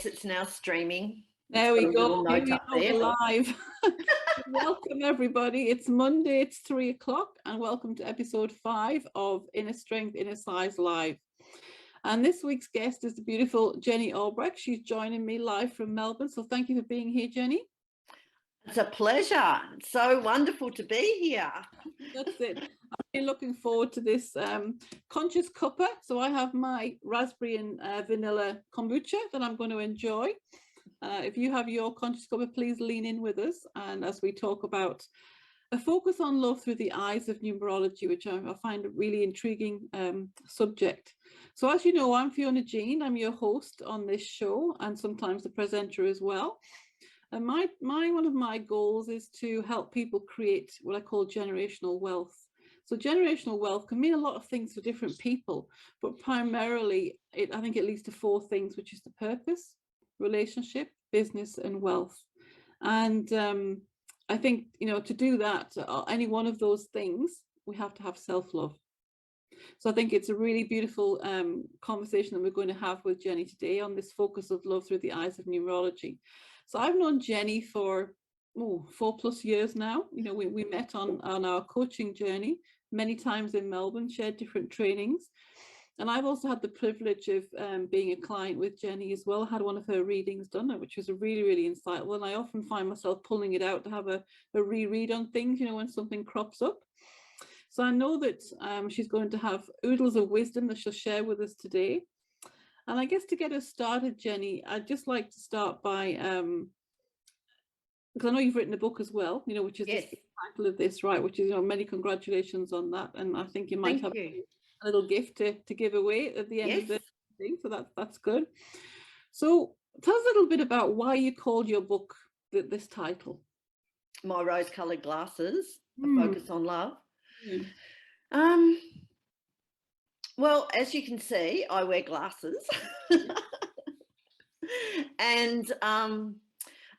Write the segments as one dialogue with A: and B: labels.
A: Yes, it's now streaming.
B: There we go. Here we go, live. Welcome everybody. It's Monday, it's 3 o'clock, and welcome to episode 5 of InnerStrength, Innercise Live. And this week's guest is the beautiful Jenni Albrecht. She's joining me live from Melbourne. So thank you for being here, Jenni.
A: It's a pleasure. It's so wonderful to be here.
B: That's it. I'm really looking forward to this conscious cuppa. So I have my raspberry and vanilla kombucha that I'm going to enjoy. If you have your conscious cuppa, please lean in with us. And as we talk about a focus on love through the eyes of numerology, which I find a really intriguing subject. So as you know, I'm Fiona Jean. I'm your host on this show and sometimes the presenter as well. And one of my goals is to help people create what I call generational wealth. So generational wealth can mean a lot of things for different people, but primarily I think it leads to 4 things, which is the purpose, relationship, business, and wealth. And I think, you know, to do that, any one of those things, we have to have self-love. So I think it's a really beautiful conversation that we're going to have with Jenni today on this focus of love through the eyes of numerology. So I've known Jenni for 4+ years now. You know, we met on our coaching journey many times in Melbourne, shared different trainings. And I've also had the privilege of being a client with Jenni as well. I had one of her readings done, which was really, really insightful. And I often find myself pulling it out to have a reread on things, you know, when something crops up. So I know that she's going to have oodles of wisdom that she'll share with us today. And I guess to get us started, Jenni, I'd just like to start by, because I know you've written a book as well, you know, which is the title of this, right? Which is, you know, many congratulations on that. And I think you might have a little gift to give away at the end of the thing. So that's good. So tell us a little bit about why you called your book this title.
A: My rose-coloured glasses, a focus on love. Well, as you can see, I wear glasses. And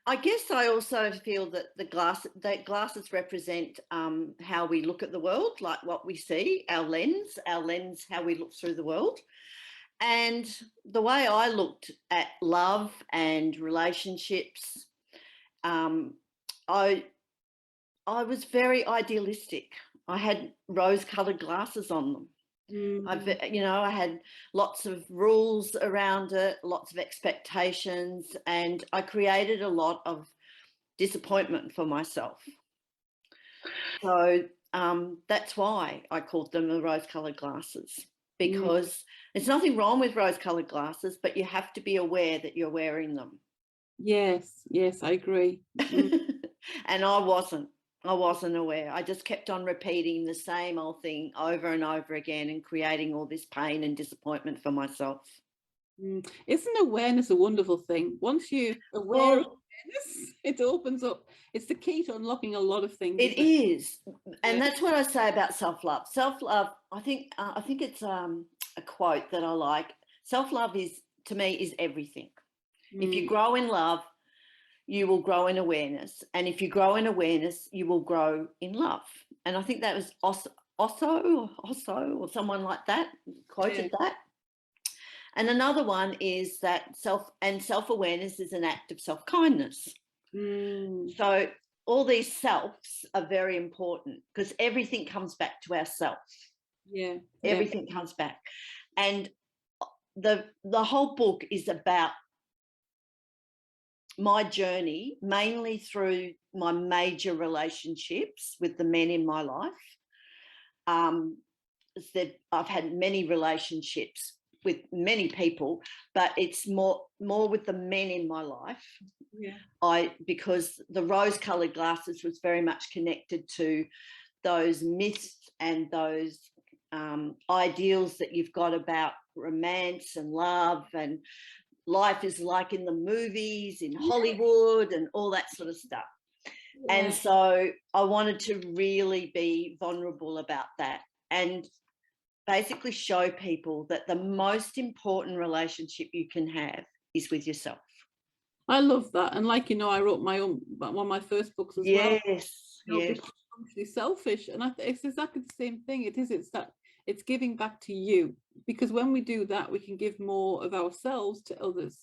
A: I guess I also feel that glasses represent how we look at the world, like what we see, our lens, how we look through the world. And the way I looked at love and relationships, I was very idealistic. I had rose-coloured glasses on them. I had lots of rules around it, lots of expectations, and I created a lot of disappointment for myself. So that's why I called them the rose-coloured glasses, because there's nothing wrong with rose-coloured glasses, but you have to be aware that you're wearing them.
B: Yes, I agree.
A: And I wasn't aware. I just kept on repeating the same old thing over and over again and creating all this pain and disappointment for myself.
B: Isn't awareness a wonderful thing? Once you're aware of awareness, it opens up. It's the key to unlocking a lot of things.
A: It is. And that's what I say about self-love. Self-love, I think it's a quote that I like. Self-love to me, is everything. If you grow in love, you will grow in awareness. And if you grow in awareness, you will grow in love. And I think that was Osso or someone like that quoted that. And another one is that self-awareness is an act of self-kindness. So all these selves are very important because everything comes back to ourself. Everything comes back. And the whole book is about my journey, mainly through my major relationships with the men in my life. I've had many relationships with many people, but it's more with the men in my life. Because the rose-coloured glasses was very much connected to those myths and those ideals that you've got about romance and love and life is like in the movies, in Hollywood and all that sort of stuff. And so I wanted to really be vulnerable about that and basically show people that the most important relationship you can have is with yourself.
B: I love that. And like, you know, I wrote one of my first books as well.
A: Yes.
B: Actually selfish. And it's exactly the same thing. It's giving back to you, because when we do that, we can give more of ourselves to others.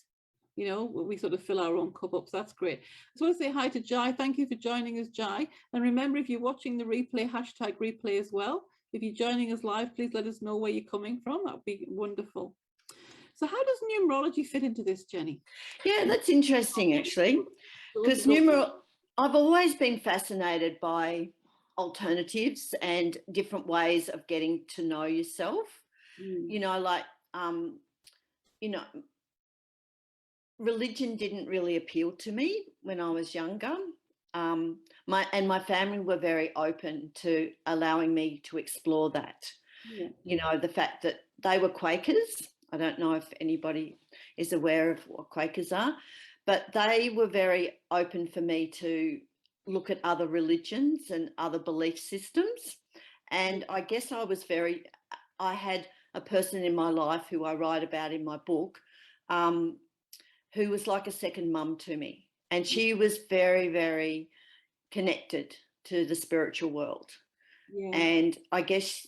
B: you know, we sort of fill our own cup up. So that's great. I just want to say hi to Jai. Thank you for joining us, Jai. And remember, if you're watching the replay, hashtag replay as well. If you're joining us live, please let us know where you're coming from. That would be wonderful. So how does numerology fit into this, Jenny?
A: Yeah, that's interesting, actually, because I've always been fascinated by alternatives and different ways of getting to know yourself. You know, like, you know, religion didn't really appeal to me when I was younger. My family were very open to allowing me to explore that.
B: Yeah.
A: You know, the fact that they were Quakers. I don't know if anybody is aware of what Quakers are, but they were very open for me to look at other religions and other belief systems. And I guess I had a person in my life who I write about in my book, who was like a second mum to me. And she was very, very connected to the spiritual world. Yeah. And I guess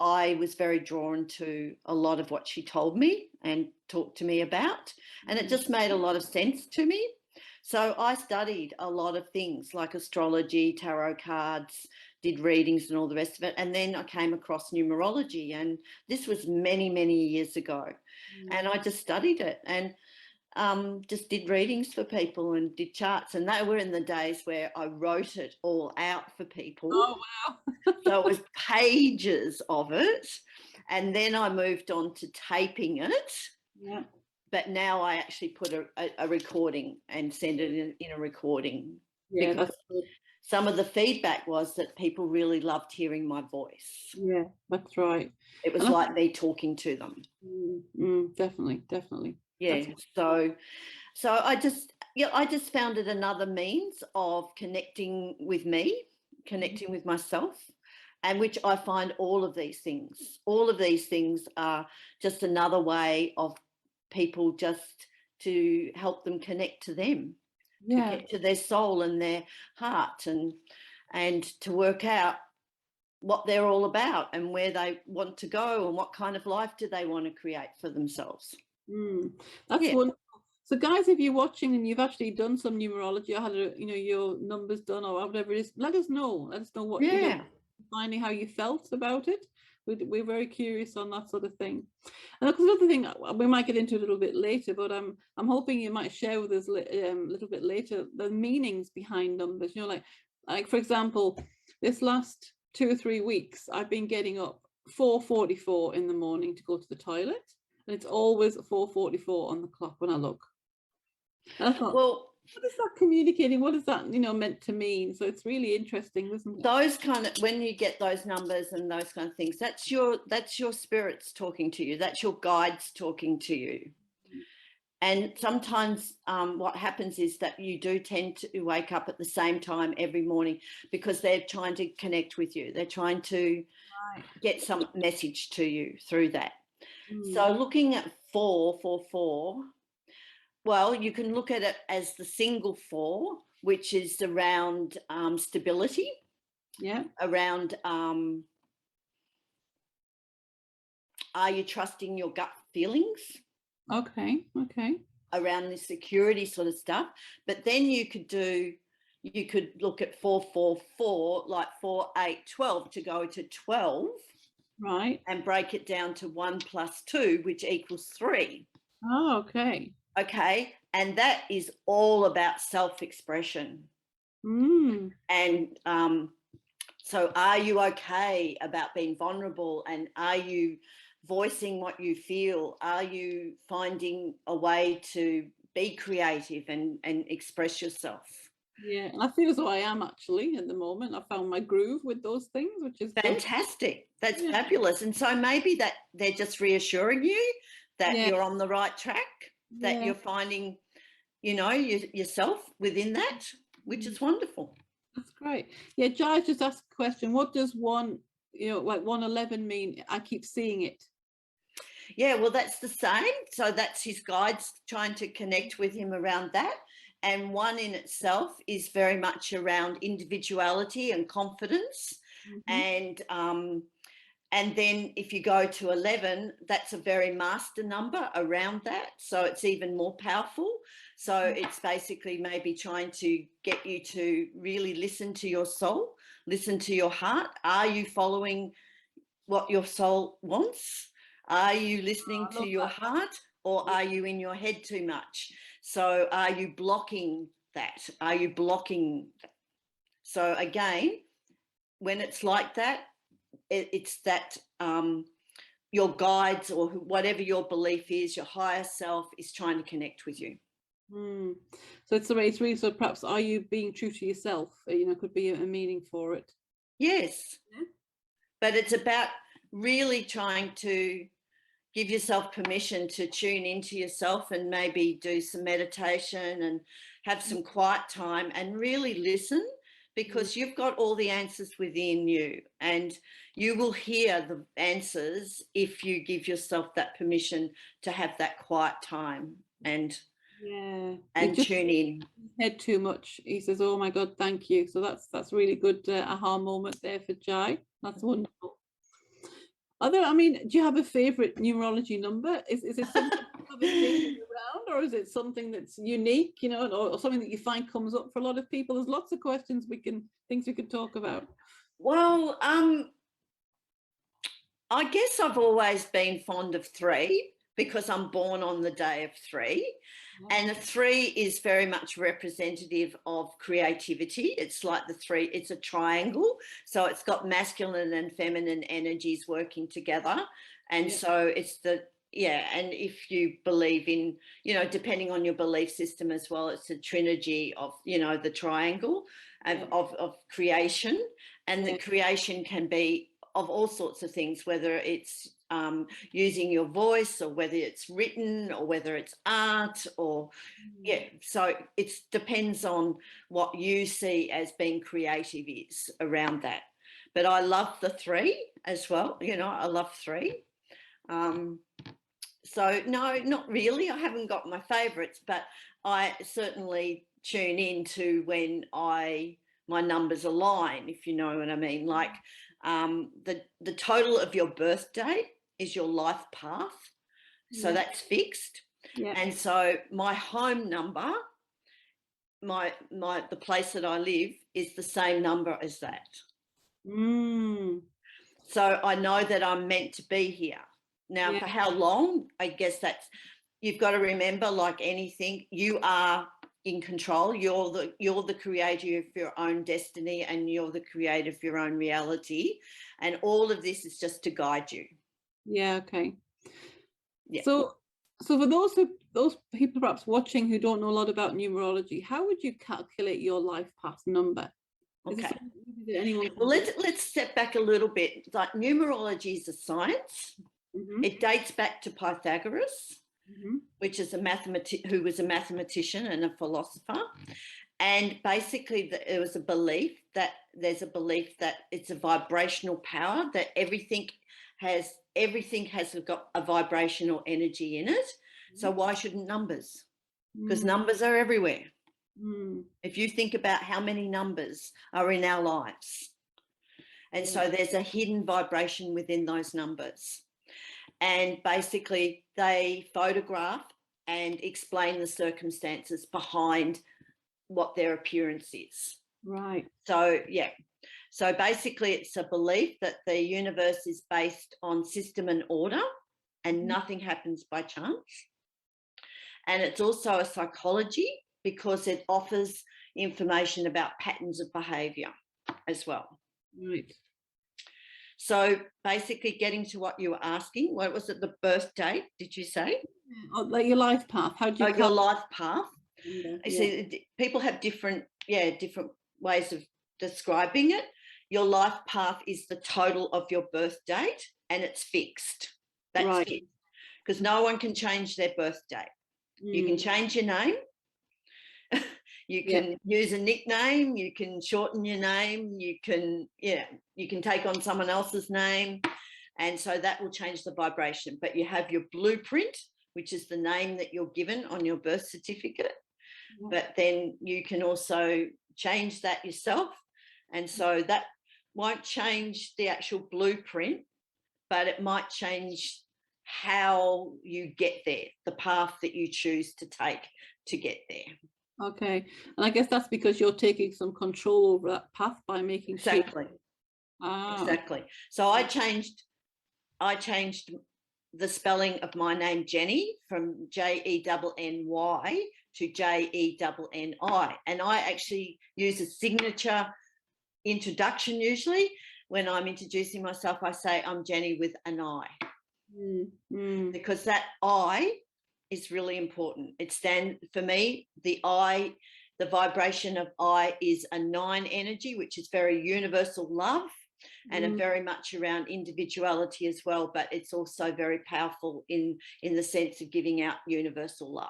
A: I was very drawn to a lot of what she told me and talked to me about. And it just made a lot of sense to me. So I studied a lot of things like astrology, tarot cards, did readings and all the rest of it. And then I came across numerology, and this was many, many years ago. And I just studied it and just did readings for people and did charts. And they were in the days where I wrote it all out for people.
B: Oh, wow.
A: So it was pages of it. And then I moved on to taping it.
B: Yeah.
A: But now I actually put a recording and send it in a recording.
B: Yeah,
A: because some of the feedback was that people really loved hearing my voice.
B: Yeah, that's right.
A: It was like me talking to them.
B: Definitely, definitely.
A: Yeah. So I just found it another means of connecting with me, connecting with myself, and which I find all of these things are just another way of people just to help them connect to them, to get to their soul and their heart, and to work out what they're all about and where they want to go and what kind of life do they want to create for themselves.
B: That's wonderful. So guys, if you're watching and you've actually done some numerology or had your numbers done or whatever it is, let us know what finding how you felt about it. We're very curious on that sort of thing. And another thing we might get into a little bit later, but I'm hoping you might share with us a little bit later the meanings behind numbers. Like for example, this last 2 or 3 weeks I've been getting up 4:44 in the morning to go to the toilet, and it's always 4:44 on the clock when I look. And I thought, well, what is that communicating? What is that, meant to mean? So it's really interesting, isn't it?
A: Those kind of, when you get those numbers and those kind of things, that's your spirits talking to you. That's your guides talking to you. And sometimes what happens is that you do tend to wake up at the same time every morning because they're trying to connect with you. They're trying to get some message to you through that. So looking at 444, well, you can look at it as the single 4, which is around stability.
B: Yeah.
A: Around are you trusting your gut feelings?
B: Okay.
A: Around the security sort of stuff. But then you could look at 444, like 4, 8, 12 to go to 12.
B: Right.
A: And break it down to 1 + 2, which equals 3.
B: Oh, okay.
A: Okay. And that is all about self-expression. And so are you okay about being vulnerable, and are you voicing what you feel? Are you finding a way to be creative and express yourself?
B: Yeah, and I feel as though I am actually at the moment. I found my groove with those things, which is
A: fantastic. Good. That's fabulous. And so maybe that they're just reassuring you that you're on the right track, that you're finding, yourself within that, which is wonderful.
B: That's great. Yeah, Jai just asked a question. What does 111 mean? I keep seeing it.
A: Yeah, well, that's the same. So that's his guides trying to connect with him around that. And 1 in itself is very much around individuality and confidence, and And then if you go to 11, that's a very master number around that. So it's even more powerful. So it's basically maybe trying to get you to really listen to your soul, listen to your heart. Are you following what your soul wants? Are you listening to your heart, or are you in your head too much? So are you blocking that? Are you blocking that? So again, when it's like that, it's that your guides or whatever your belief is, your higher self is trying to connect with you.
B: So it's really, so perhaps, are you being true to yourself? You know, could be a meaning for it.
A: Yes. Yeah. But it's about really trying to give yourself permission to tune into yourself and maybe do some meditation and have some quiet time and really listen, because you've got all the answers within you, and you will hear the answers if you give yourself that permission to have that quiet time and tune in.
B: Head too much. He says, "Oh my God, thank you." So that's really good aha moment there for Jai. That's wonderful. I mean, do you have a favorite numerology number? Is it something around, or is it something that's unique, you know, or something that you find comes up for a lot of people? There's lots of questions things we could talk about.
A: Well, I guess I've always been fond of 3 because I'm born on the day of 3. And the 3 is very much representative of creativity. It's like the 3, it's a triangle. So it's got masculine and feminine energies working together. And so it's and if you believe in, you know, depending on your belief system as well, it's a trinity of, you know, the triangle of creation. And the creation can be of all sorts of things, whether it's using your voice, or whether it's written, or whether it's art, or so it depends on what you see as being creative is around that. But I love the 3 as well, you know, I love 3. So no, not really, I haven't got my favorites, but I certainly tune into when my numbers align, if you know what I mean. Like the total of your birth date is your life path, so that's fixed. And so my home number, the place that I live, is the same number as that. So I know that I'm meant to be here. Now, for how long? I guess you've got to remember, like anything, you are in control. You're the creator of your own destiny, and you're the creator of your own reality. And all of this is just to guide you. Yeah.
B: Okay. Yeah. So for those people perhaps watching who don't know a lot about numerology, how would you calculate your life path number?
A: Okay. Well, let's step back a little bit. Like, numerology is a science. It dates back to Pythagoras, which is who was a mathematician and a philosopher. And basically, there was a belief that it's a vibrational power, that everything has got a vibrational energy in it. So why shouldn't numbers? Because numbers are everywhere. If you think about how many numbers are in our lives. And so there's a hidden vibration within those numbers. And basically they photograph and explain the circumstances behind what their appearance is.
B: Right.
A: So, so basically it's a belief that the universe is based on system and order, and nothing happens by chance. And it's also a psychology, because it offers information about patterns of behaviour as well.
B: Right.
A: So basically, getting to what you were asking, what was it, the birth date, did you say?
B: Like your life path. How do you
A: your life path? You see, people have different ways of describing it. Your life path is the total of your birth date, and it's fixed. That's fixed, because no one can change their birth date. You can change your name. You can use a nickname, you can shorten your name, you can take on someone else's name, and so that will change the vibration. But you have your blueprint, which is the name that you're given on your birth certificate, but then you can also change that yourself. And so that won't change the actual blueprint, but it might change how you get there, the path that you choose to take to get there.
B: Okay. And I guess that's because you're taking some control over that path by making
A: Exactly.
B: changes. Ah,
A: Exactly. So I changed the spelling of my name, Jenni, from Jenny to Jenni. And I actually use a signature introduction usually. When I'm introducing myself, I say I'm Jenni with an I. Because that I is really important. It stands for me, the I, the vibration of I is a 9 energy, which is very universal love and a very much around individuality as well, but it's also very powerful in the sense of giving out universal love.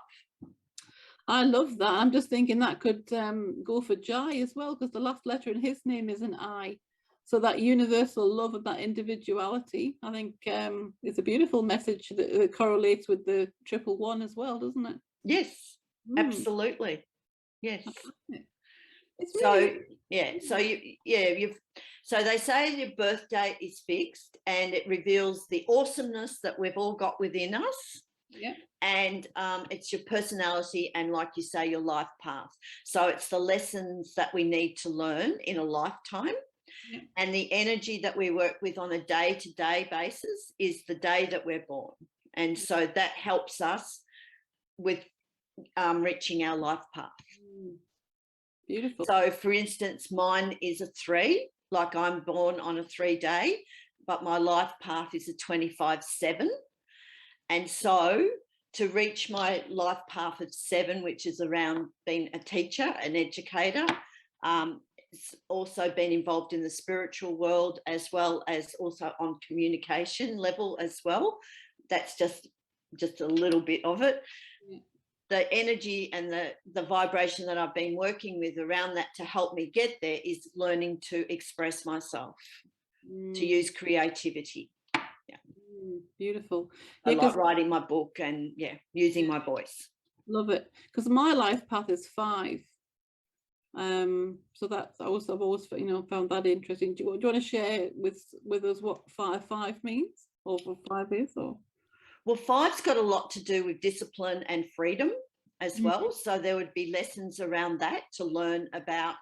B: I love that. I'm just thinking that could go for Jai as well, because the last letter in his name is an I. So that universal love and that individuality, I think is a beautiful message that correlates with the 111 as well, doesn't it?
A: Yes, absolutely. Yes.
B: Okay.
A: So they say your birth date is fixed and it reveals the awesomeness that we've all got within us.
B: Yeah.
A: And it's your personality and, like you say, your life path. So it's the lessons that we need to learn in a lifetime. Yeah. And the energy that we work with on a day-to-day basis is the day that we're born. And so that helps us with reaching our life path.
B: Beautiful.
A: So, for instance, mine is a 3, like I'm born on a 3 day, but my life path is a 25/7. And so to reach my life path of 7, which is around being a teacher, an educator, it's also been involved in the spiritual world as well as also on communication level as well. That's just a little bit of it. Yeah. The energy and the vibration that I've been working with around that to help me get there is learning to express myself, to use creativity. Yeah.
B: Beautiful.
A: I like writing my book and using my voice.
B: Love it, because my life path is 5. So that's I've always found that interesting. Do you want to share with us what 5 means, or what 5 is? Or
A: well, 5's got a lot to do with discipline and freedom as well. So there would be lessons around that to learn about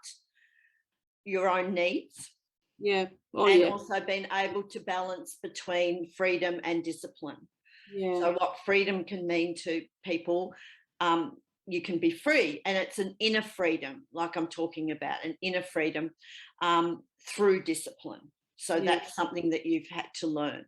A: your own needs.
B: Yeah.
A: Also being able to balance between freedom and discipline. Yeah. So what freedom can mean to people, you can be free, and it's an inner freedom, like I'm talking about, an inner freedom through discipline. So that's something that you've had to learn.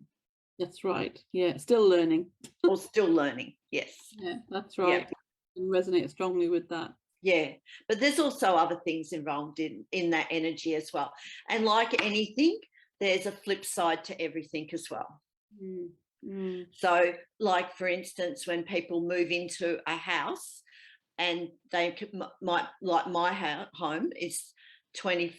B: That's right. Yeah, still learning.
A: Or still learning, yes.
B: Yeah, that's right. Yeah. Resonate strongly with that.
A: Yeah, but there's also other things involved in that energy as well. And like anything, there's a flip side to everything as well. So like, for instance, when people move into a house and they might, like my home is 20,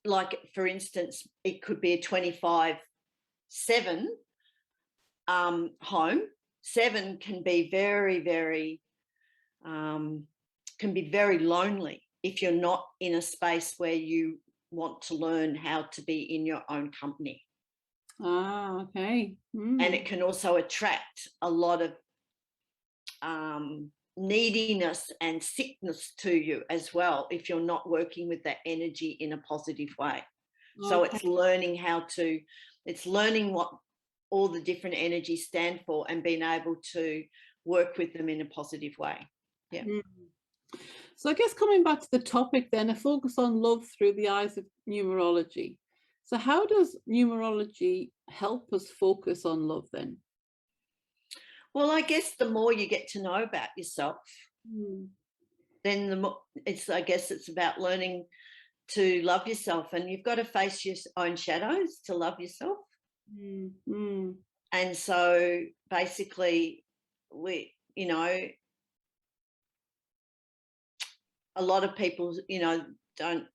A: like, for instance, it could be a 25/7 home. 7 can be very, very, can be very lonely if you're not in a space where you want to learn how to be in your own company.
B: Ah, okay.
A: And it can also attract a lot of neediness and sickness to you as well if you're not working with that energy in a positive way. Okay. So it's learning it's learning what all the different energies stand for and being able to work with them in a positive way. Yeah.
B: So I guess coming back to the topic then, a focus on love through the eyes of numerology. So how does numerology help us focus on love then?
A: Well, I guess the more you get to know about yourself, then the more I guess it's about learning to love yourself, and you've got to face your own shadows to love yourself. And so basically a lot of people, don't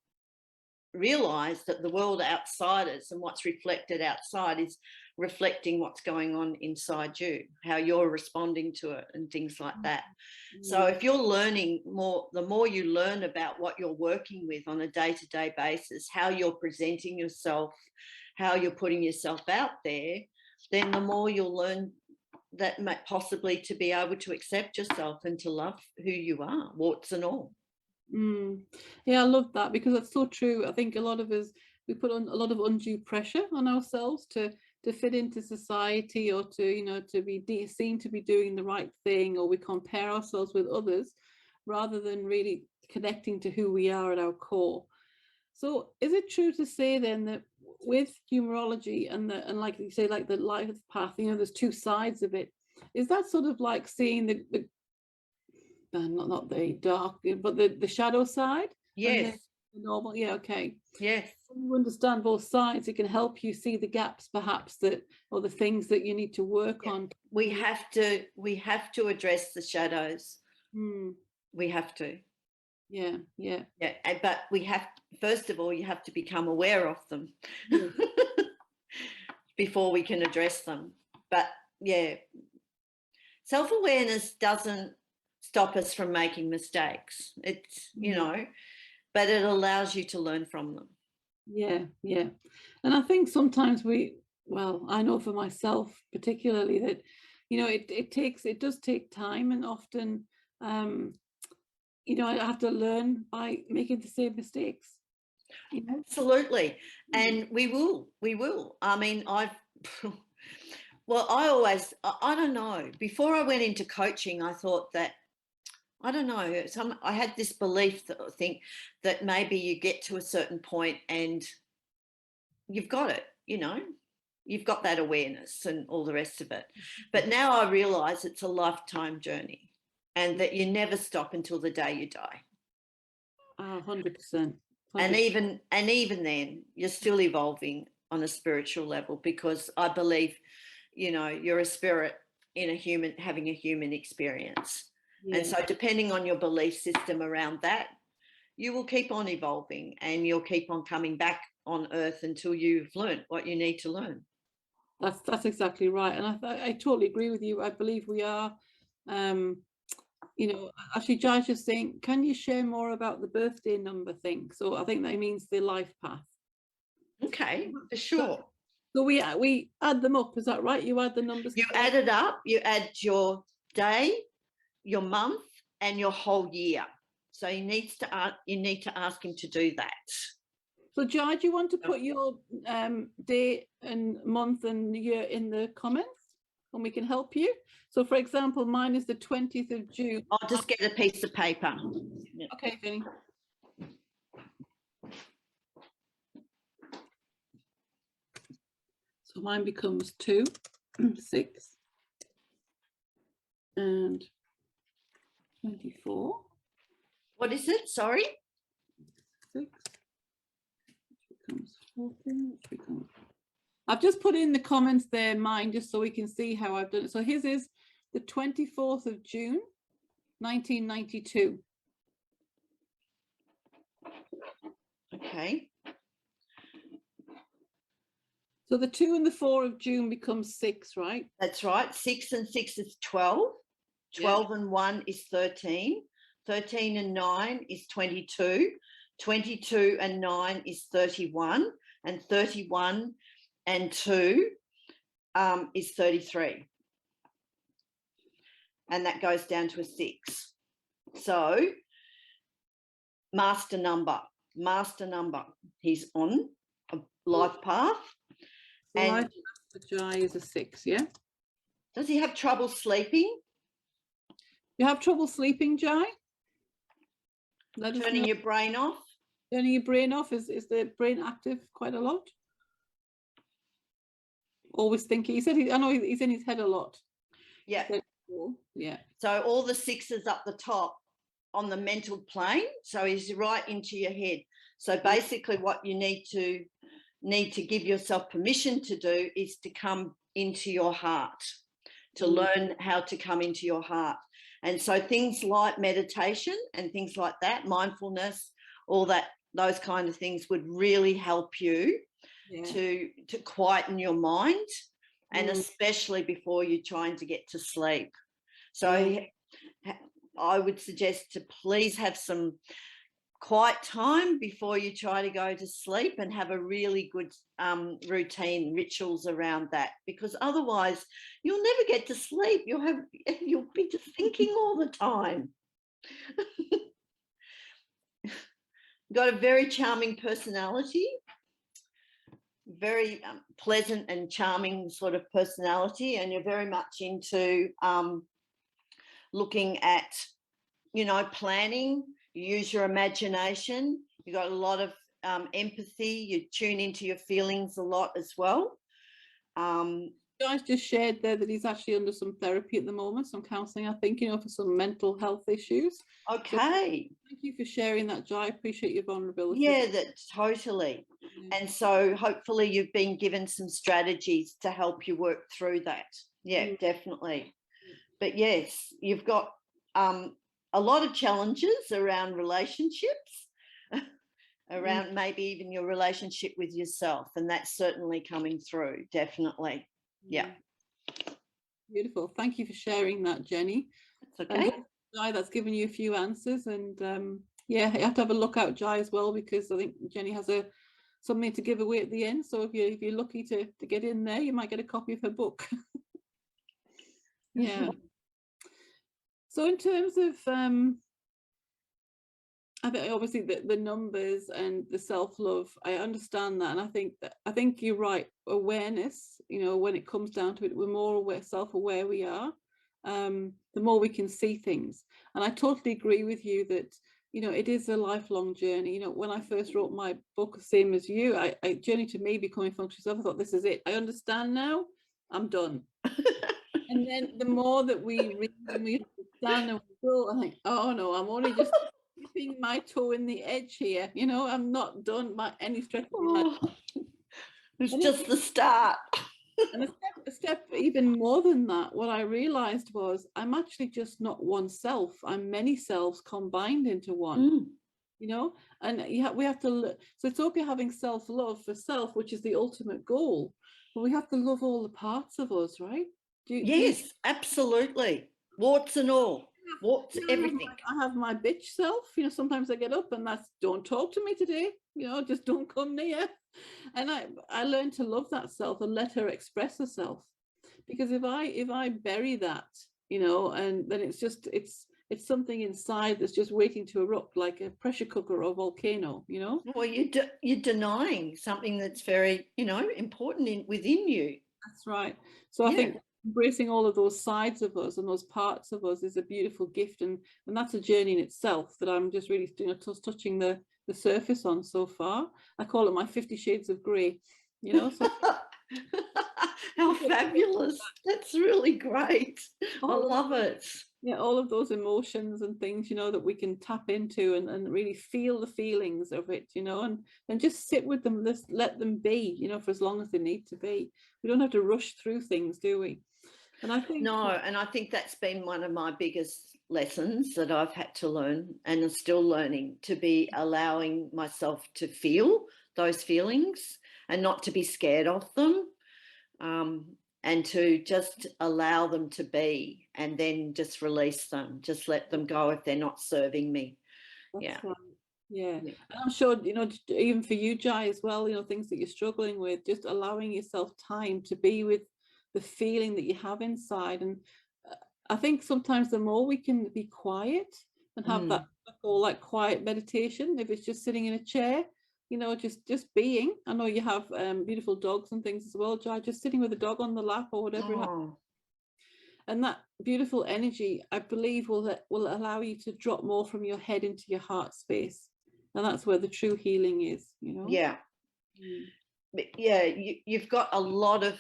A: realize that the world outside us and what's reflected outside is reflecting what's going on inside you, how you're responding to it and things like that. So if you're learning more, the more you learn about what you're working with on a day-to-day basis, how you're presenting yourself, how you're putting yourself out there, then the more you'll learn that possibly to be able to accept yourself and to love who you are, warts and all.
B: Yeah, I love that, because that's so true. I think a lot of us, we put on a lot of undue pressure on ourselves to fit into society, or to, you know, to be seen to be doing the right thing, or we compare ourselves with others rather than really connecting to who we are at our core. So is it true to say then that with numerology and like you say, like the life path, you know, there's two sides of it? Is that sort of like seeing the not the dark, but the shadow side?
A: Yes.
B: The normal, yeah, okay.
A: Yes.
B: When you understand both sides, it can help you see the gaps, perhaps, or the things that you need to work on.
A: We have to address the shadows. We have to.
B: Yeah.
A: But we have, first of all, you have to become aware of them before we can address them. But yeah, self-awareness doesn't stop us from making mistakes. It's, you know, but it allows you to learn from them.
B: Yeah. And I think sometimes I know for myself particularly that, you know, it does take time, and often, you know, I have to learn by making the same mistakes. You know?
A: Absolutely. And we will. I mean, I don't know. Before I went into coaching, I thought that, I don't know, I had this belief that maybe you get to a certain point and you've got it, you know, you've got that awareness and all the rest of it. But now I realize it's a lifetime journey, and that you never stop until the day you die.
B: 100%.
A: And even then, you're still evolving on a spiritual level, because I believe, you know, you're a spirit in a human, having a human experience. And so depending on your belief system around that, you will keep on evolving, and you'll keep on coming back on earth until you've learned what you need to learn.
B: That's exactly right. And I totally agree with you. I believe we are, you know, actually Jai's just saying, can you share more about the birthday number thing? So I think that means the life path.
A: Okay, for sure.
B: So we add them up, is that right? You add the numbers.
A: You add it up, you add your day, your month, and your whole year. So you need to ask him to do that.
B: So Jai, do you want to put your day and month and year in the comments, and we can help you? So for example, mine is the 20th of June.
A: I'll just get a piece of paper.
B: Okay, Jenny. So mine becomes 2, 6, and 24.
A: What is it? Sorry?
B: 6, which becomes 14, which becomes... I've just put in the comments there mine, just so we can see how I've done it. So his is the 24th of June, 1992.
A: Okay.
B: So the 2 and the 4 of June becomes 6, right?
A: That's right. 6 and 6 is 12. 12 and 1 is 13. 13 and 9 is 22. 22 and 9 is 31. And 31 and 2 is 33. And that goes down to a 6. So master number. He's on a life path.
B: So
A: and
B: life path for Jai is a 6, yeah?
A: Does he have trouble sleeping?
B: You have trouble sleeping, Jai?
A: Turning your brain off?
B: Turning your brain off, is the brain active quite a lot? Always thinking. He said, I know he's in his head a lot.
A: Yeah.
B: Yeah.
A: So all the 6s up the top on the mental plane. So he's right into your head. So basically what you need to give yourself permission to do is to come into your heart, to learn how to come into your heart. And so things like meditation and things like that, mindfulness, all that, those kind of things would really help you to quieten your mind and especially before you're trying to get to sleep. So I would suggest to please have some quiet time before you try to go to sleep, and have a really good routine, rituals around that, because otherwise you'll never get to sleep. You'll be just thinking all the time. Got a very charming personality, very pleasant and charming sort of personality, and you're very much into looking at, you know, planning. You use your imagination. You got a lot of empathy. You tune into your feelings a lot as well.
B: Guys just shared there that he's actually under some therapy at the moment, some counselling, I think, you know, for some mental health issues.
A: Okay.
B: So thank you for sharing that, Jai. I appreciate your vulnerability.
A: Yeah, that totally. Yeah. And so hopefully you've been given some strategies to help you work through that. Yeah, definitely. But yes, you've got a lot of challenges around relationships, around maybe even your relationship with yourself, and that's certainly coming through, definitely. Yeah.
B: Beautiful. Thank you for sharing that, Jenny.
A: That's okay.
B: Jai, that's given you a few answers, and yeah, you have to have a look out, Jai, as well, because I think Jenny has something to give away at the end. So if you're lucky to get in there, you might get a copy of her book. Yeah. So in terms of I think obviously the numbers and the self-love, I understand that, and I think you're right. Awareness, you know, when it comes down to it, we're more aware, self-aware we are, the more we can see things. And I totally agree with you that, you know, it is a lifelong journey. You know, when I first wrote my book, same as you, I journey to me becoming functional self, I thought, this is it. I understand now. I'm done. And then the more that we read and we understand and we go, I think, oh no, I'm only just dipping my toe in the edge here. You know, I'm not done by any stretch of the imagination.
A: It's just the start.
B: And a step even more than that, what I realized was I'm actually just not one self. I'm many selves combined into one. You know, and we have to look. So it's okay having self-love for self, which is the ultimate goal, but we have to love all the parts of us, right?
A: Yes, absolutely. Warts and all. Warts, everything.
B: I have my bitch self. You know, sometimes I get up and that's, don't talk to me today. You know, just don't come near. And I learned to love that self and let her express herself. Because if I bury that, you know, and then it's just it's something inside that's just waiting to erupt, like a pressure cooker or volcano, you know.
A: Well, you're denying something that's very, you know, important within you.
B: That's right. So I think embracing all of those sides of us and those parts of us is a beautiful gift, and that's a journey in itself that I'm just really, you know, touching the surface on so far. I call it my 50 shades of grey, you know. So
A: how fabulous. That's really great. I love it.
B: Yeah, all of those emotions and things, you know, that we can tap into and really feel the feelings of it, you know, and just sit with them, just let them be, you know, for as long as they need to be. We don't have to rush through things, do we? And I think
A: and I think that's been one of my biggest lessons that I've had to learn, and I'm still learning, to be allowing myself to feel those feelings and not to be scared of them, and to just allow them to be, and then just release them, just let them go if they're not serving me.
B: That's right. Yeah. And I'm sure, you know, even for you, Jai, as well, you know, things that you're struggling with, just allowing yourself time to be with the feeling that you have inside. And I think sometimes the more we can be quiet and have that whole like quiet meditation, if it's just sitting in a chair, you know, just being. I know you have beautiful dogs and things as well, Jai, just sitting with a dog on the lap or whatever. And that beautiful energy, I believe, will allow you to drop more from your head into your heart space. And that's where the true healing is, you know?
A: Yeah. Yeah, you've got a lot of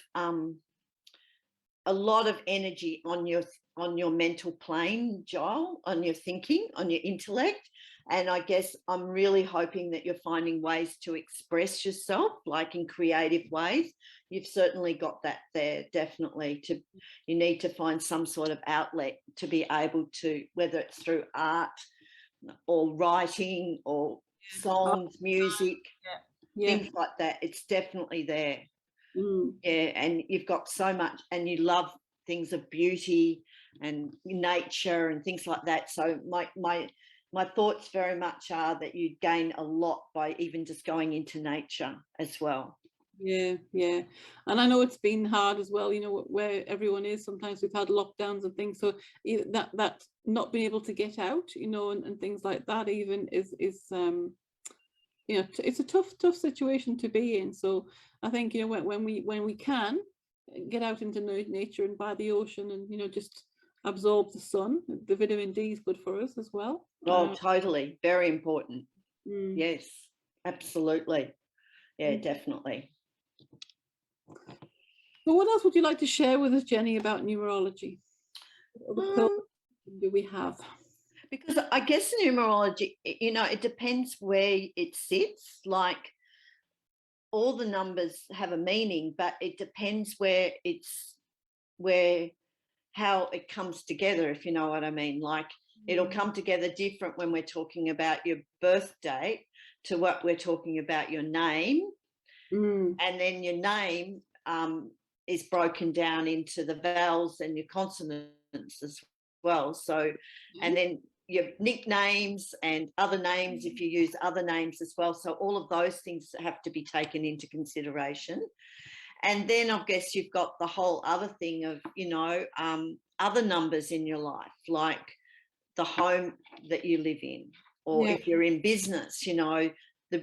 A: energy on your mental plane, Joel, on your thinking, on your intellect. And I guess I'm really hoping that you're finding ways to express yourself, like in creative ways. You've certainly got that there, definitely. You need to find some sort of outlet to be able to, whether it's through art or writing or songs, music, things like that. It's definitely there. Yeah, and you've got so much, and you love things of beauty and nature and things like that. So my thoughts very much are that you gain a lot by even just going into nature as well.
B: Yeah, yeah. And I know it's been hard as well, you know, where everyone is. Sometimes we've had lockdowns and things, so that not being able to get out, you know, and things like that even is you know, it's a tough situation to be in. So I think, you know, when we can get out into nature and by the ocean and, you know, just absorb the sun, the vitamin D is good for us as well.
A: Oh, totally. Very important.
B: Mm.
A: Yes, absolutely. Yeah, definitely.
B: So what else would you like to share with us, Jenny, about numerology? What other codes do we have?
A: Because I guess numerology, you know, it depends where it sits. Like, all the numbers have a meaning, but it depends how it comes together, if you know what I mean. Like, it'll come together different when we're talking about your birth date to what we're talking about your name. And then your name is broken down into the vowels and your consonants as well. So, and then your nicknames and other names, if you use other names as well. So all of those things have to be taken into consideration. And then I guess you've got the whole other thing of, you know, other numbers in your life, like the home that you live in, or if you're in business, you know,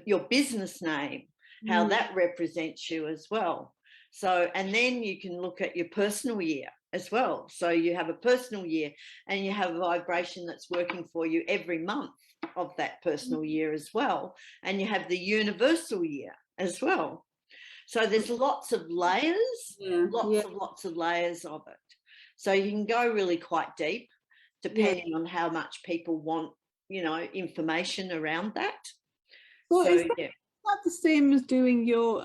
A: your business name, how that represents you as well. So, and then you can look at your personal year as well. So you have a personal year and you have a vibration that's working for you every month of that personal year as well. And you have the universal year as well. So there's lots of layers, lots of layers of it. So you can go really quite deep depending on how much people want, you know, information around that.
B: So is that the same as doing your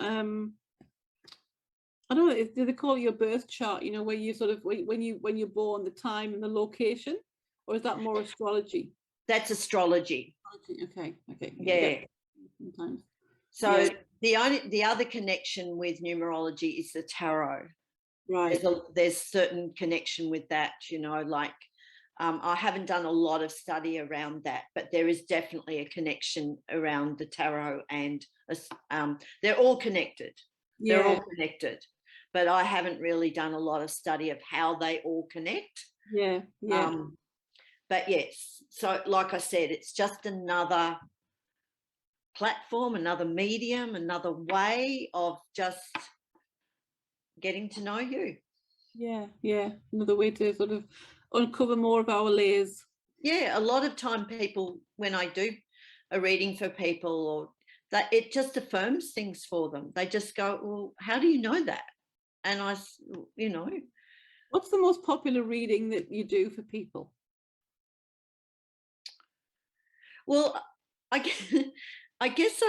B: I don't know, do they call it your birth chart, you know, where you sort of when you're born, the time and the location, or is that more astrology?
A: That's astrology.
B: Okay.
A: Yeah.
B: Sometimes.
A: So the other connection with numerology is the tarot.
B: Right.
A: There's certain connection with that, you know, like I haven't done a lot of study around that, but there is definitely a connection around the tarot, and they're all connected. They're all connected, but I haven't really done a lot of study of how they all connect. But yes, so like I said, it's just another platform, another medium, another way of just getting to know you.
B: Another way to sort of uncover more of our layers.
A: A lot of time people, when I do a reading for people, or that, it just affirms things for them. They just go, well, how do you know that? And I, you know.
B: What's the most popular reading that you do for people?
A: Well, I guess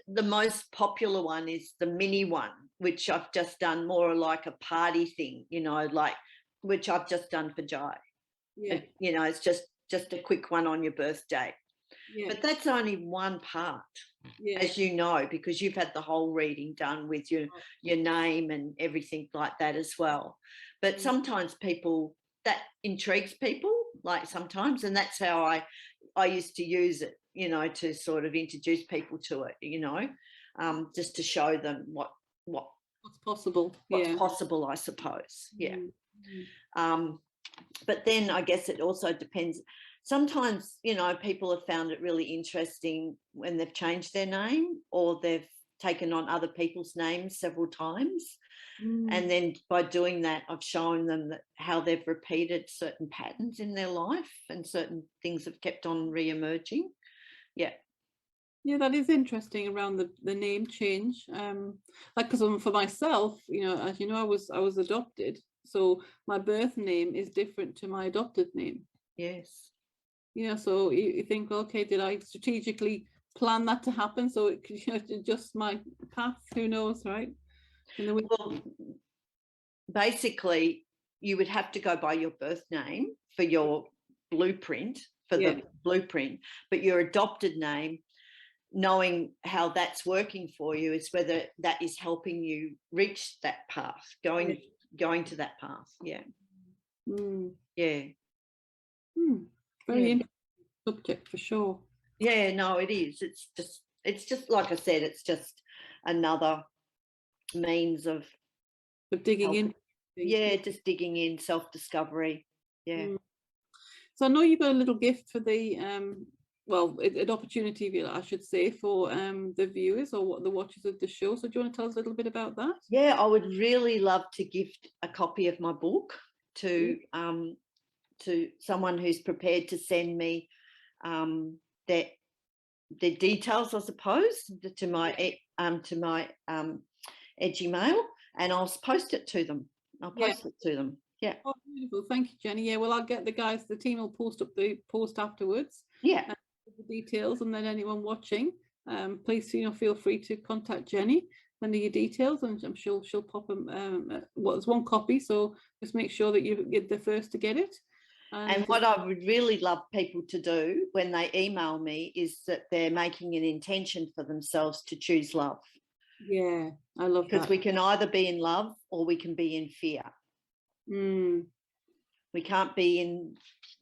A: the most popular one is the mini one, which I've just done more like a party thing, you know, like, which I've just done for Jai. You know, it's just a quick one on your birthday. But that's only one part, as you know, because you've had the whole reading done with your name and everything like that as well. But sometimes people, that intrigues people, like sometimes, and that's how I used to use it, you know, to sort of introduce people to it, you know, just to show them what's possible. What's possible, I suppose. But then I guess it also depends. Sometimes, you know, people have found it really interesting when they've changed their name, or they've taken on other people's names several times. And then by doing that, I've shown them that how they've repeated certain patterns in their life, and certain things have kept on re-emerging. Yeah,
B: that is interesting around the name change. Like, because for myself, you know, as you know, I was adopted, so my birth name is different to my adopted name.
A: Yes.
B: You know, so you think, okay, did I strategically plan that to happen so it could, you know, adjust my path? Who knows, right?
A: Well, basically, you would have to go by your birth name for your blueprint, the blueprint, but your adopted name, knowing how that's working for you is whether that is helping you reach that path, going to that path. Yeah. Yeah.
B: Very interesting subject for sure.
A: Yeah, no, it is. It's just like I said, it's just another means of
B: digging in.
A: Yeah, just digging in, self-discovery. Yeah.
B: So I know you've got a little gift for the well, an opportunity, I should say, for the viewers or the watchers of the show. So do you want to tell us a little bit about that?
A: Yeah, I would really love to gift a copy of my book to someone who's prepared to send me their details, I suppose, to my Gmail, and I'll post it to them. Yeah.
B: Oh, beautiful. Thank you, Jenni. Yeah, well, I'll get the team will post up the post afterwards.
A: Yeah.
B: The details, and then anyone watching, please, feel free to contact Jenni, send her your details, and I'm sure she'll pop them. Well, there's one copy, so just make sure that you get the first to get it.
A: And what I would really love people to do when they email me is that they're making an intention for themselves to choose love.
B: Yeah, I love that.
A: Because we can either be in love or we can be in fear. We can't be in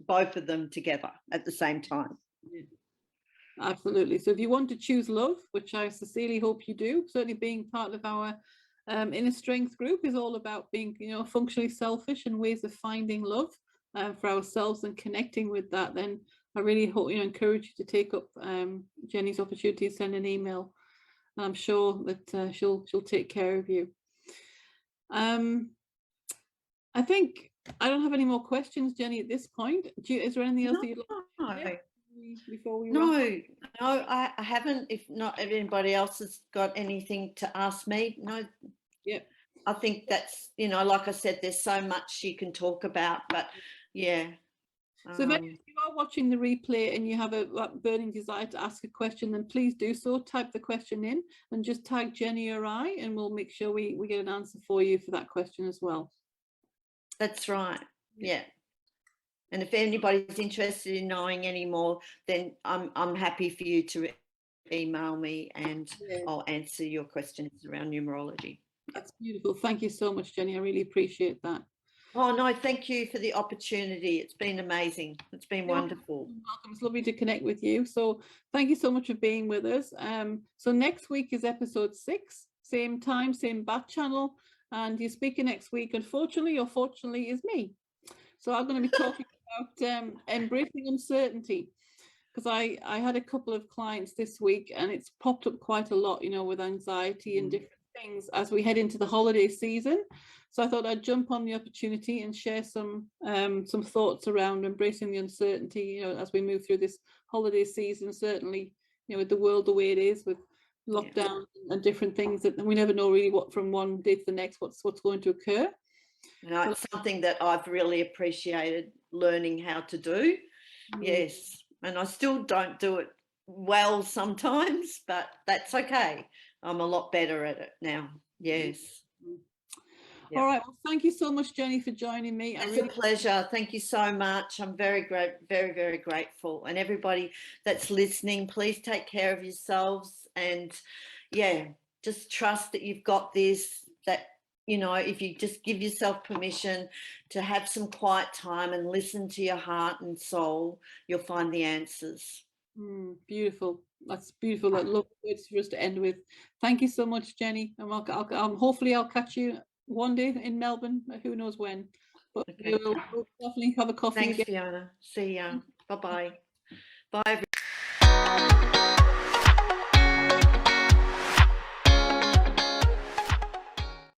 A: both of them together at the same time.
B: Yeah. Absolutely. So if you want to choose love, which I sincerely hope you do, certainly being part of our InnerStrength group is all about being, functionally selfish and ways of finding love for ourselves and connecting with that, then I really hope encourage you to take up Jenni's opportunity to send an email. And I'm sure that she'll take care of you. I think I don't have any more questions, Jenni, at this point. Is there anything else that you'd like to say before we wrap up?
A: I haven't. If anybody else has got anything to ask me, no.
B: Yep.
A: I think that's, like I said, there's so much you can talk about, but yeah.
B: So if you are watching the replay and you have a burning desire to ask a question, then please do so. Type the question in and just tag Jenni or I, and we'll make sure we get an answer for you for that question as well.
A: That's right. Yeah. And if anybody's interested in knowing any more, then I'm happy for you to email me, and I'll answer your questions around numerology.
B: That's beautiful. Thank you so much, Jenni. I really appreciate that.
A: Oh, no, thank you for the opportunity. It's been amazing. It's been wonderful.
B: You're welcome. It's lovely to connect with you. So thank you so much for being with us. So next week is episode 6, same time, same back channel. And your speaker next week, unfortunately or fortunately, is me. So I'm going to be talking about embracing uncertainty, because I had a couple of clients this week and it's popped up quite a lot, with anxiety and different things as we head into the holiday season. So I thought I'd jump on the opportunity and share some thoughts around embracing the uncertainty, as we move through this holiday season, certainly, with the world the way it is, with lockdown and different things that we never know really what from one day to the next what's going to occur.
A: It's something that I've really appreciated learning how to do. Yes, and I still don't do it well sometimes, but that's okay. I'm a lot better at it now. Yes.
B: All right, well, thank you so much, Jenni, for joining me.
A: It's a pleasure. Thank you so much. I'm very very grateful. And everybody that's listening, please take care of yourselves, and just trust that you've got this, that if you just give yourself permission to have some quiet time and listen to your heart and soul, you'll find the answers.
B: Beautiful. That's beautiful. That lovely words for us to end with. Thank you so much, Jenni. And hopefully I'll catch you one day in Melbourne. Who knows when? But we'll definitely have a coffee.
A: Thanks, again. Fiona. See ya. Bye-bye. Bye.